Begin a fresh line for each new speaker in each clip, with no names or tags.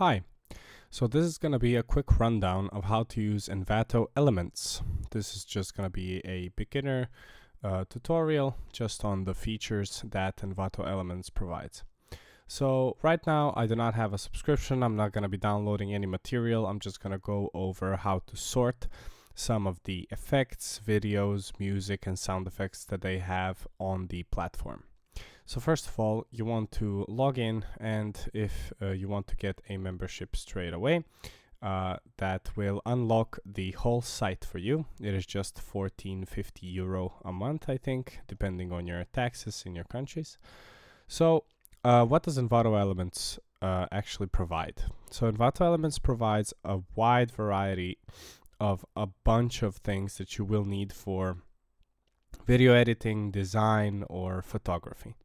Hi, so this is going to be a quick rundown of how to use Envato elements. This is just going to be a beginner tutorial just on the features that Envato elements provides. So right now I do not have a subscription. I'm not going to be downloading any material. I'm just going to go over how to sort some of the effects, videos, music, and sound effects that they have on the platform. So first of all, you want to log in, and if you want to get a membership straight away, that will unlock the whole site for you. It is just €14.50 a month, I think, depending on your taxes in your countries. So what does Envato Elements actually provide? So Envato Elements provides a wide variety of a bunch of things that you will need for video editing, design, or photography.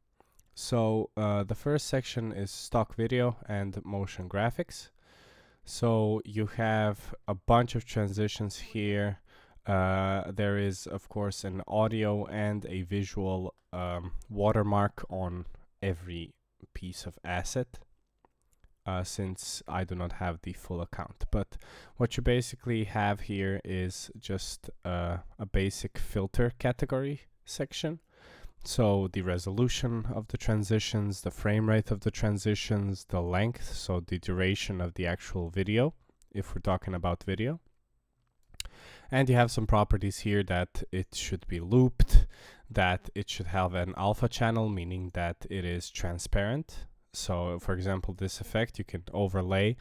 So the first section is stock video and motion graphics. So you have a bunch of transitions here. There is, of course, an audio and a visual watermark on every piece of asset, since I do not have the full account. But what you basically have here is just a basic filter category section. So the resolution of the transitions, the frame rate of the transitions, the length, so the duration of the actual video, if we're talking about video. And you have some properties here that it should be looped, that it should have an alpha channel, meaning that it is transparent. So for example, this effect you can overlay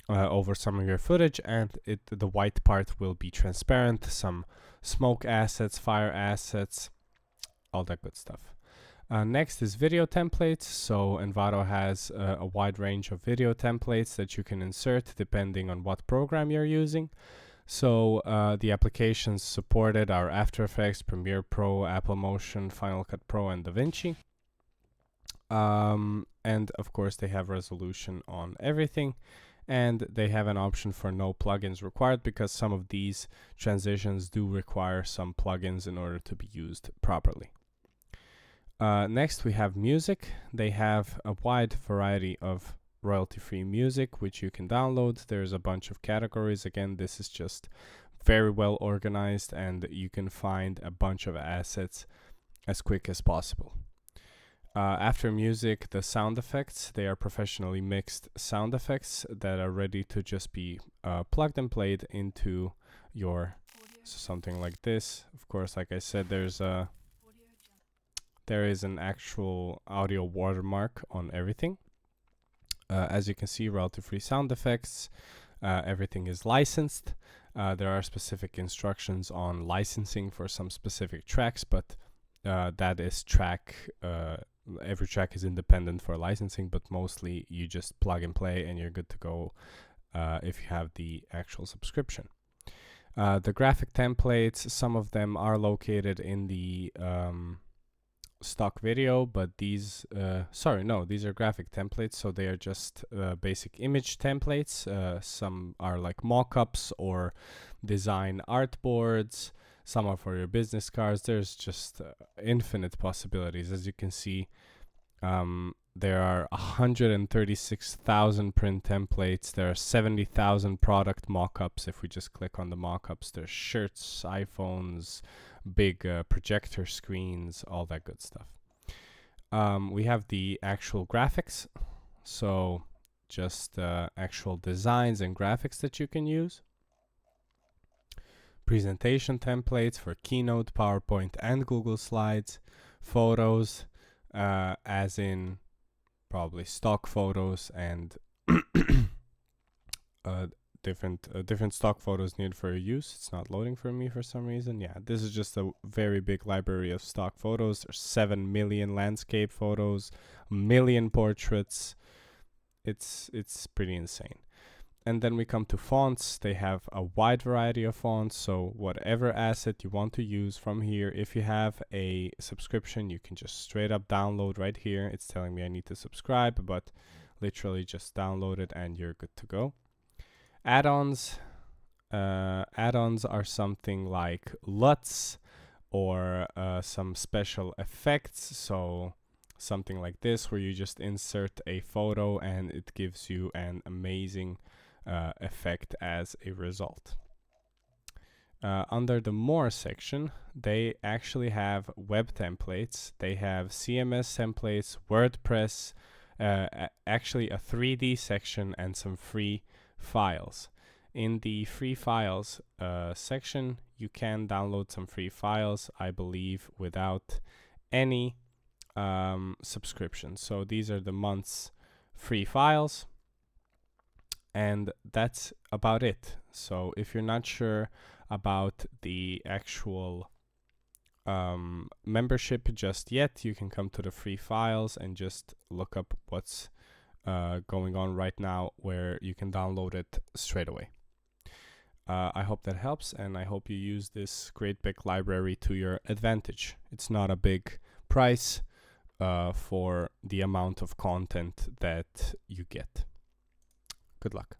over some of your footage, and the white part will be transparent, some smoke assets, fire assets, all that good stuff. Next is video templates. So Envato has a wide range of video templates that you can insert depending on what program you're using. So the applications supported are After Effects, Premiere Pro, Apple Motion, Final Cut Pro, and DaVinci. And of course they have resolution on everything, and they have an option for no plugins required, because some of these transitions do require some plugins in order to be used properly. Next we have music. They have a wide variety of royalty-free music which you can download. There's a bunch of categories. Again, this is just very well organized, and you can find a bunch of assets as quick as possible. After music, the sound effects. They are professionally mixed sound effects that are ready to just be plugged and played into your something like this. Of course, like I said, there is an actual audio watermark on everything. As you can see, royalty-free sound effects, everything is licensed. There are specific instructions on licensing for some specific tracks, but that is every track is independent for licensing, but mostly you just plug and play and you're good to go if you have the actual subscription. The graphic templates, some of them are located in the stock video, but these these are graphic templates, so they are just basic image templates. Some are like mock-ups or design artboards. Some are for your business cards. There's just infinite possibilities. As you can see, there are 136,000 print templates. There are 70,000 product mock-ups. If we just click on the mock-ups, there's shirts, iPhones, big projector screens, all that good stuff. We have the actual graphics, so just actual designs and graphics that you can use. Presentation templates for Keynote, PowerPoint, and Google Slides. Photos, as in probably stock photos and different stock photos needed for your use. It's not loading for me for some reason. Yeah, this is just a very big library of stock photos. There's 7 million landscape photos, 1 million portraits. It's pretty insane. And then we come to fonts. They have a wide variety of fonts, so whatever asset you want to use from here, if you have a subscription, you can just straight up download right here. It's telling me I need to subscribe, but literally just download it and you're good to go. Add-ons. Add-ons are something like LUTs or some special effects. So something like this, where you just insert a photo and it gives you an amazing effect as a result. Under the More section, they actually have web templates. They have CMS templates, WordPress, actually a 3D section, and some free files. In the free files section, you can download some free files, I believe, without any subscription. So these are the month's free files, and that's about it. So if you're not sure about the actual membership just yet, you can come to the free files and just look up what's going on right now, where you can download it straight away. I hope that helps, and I hope you use this great big library to your advantage. It's not a big price for the amount of content that you get. Good luck.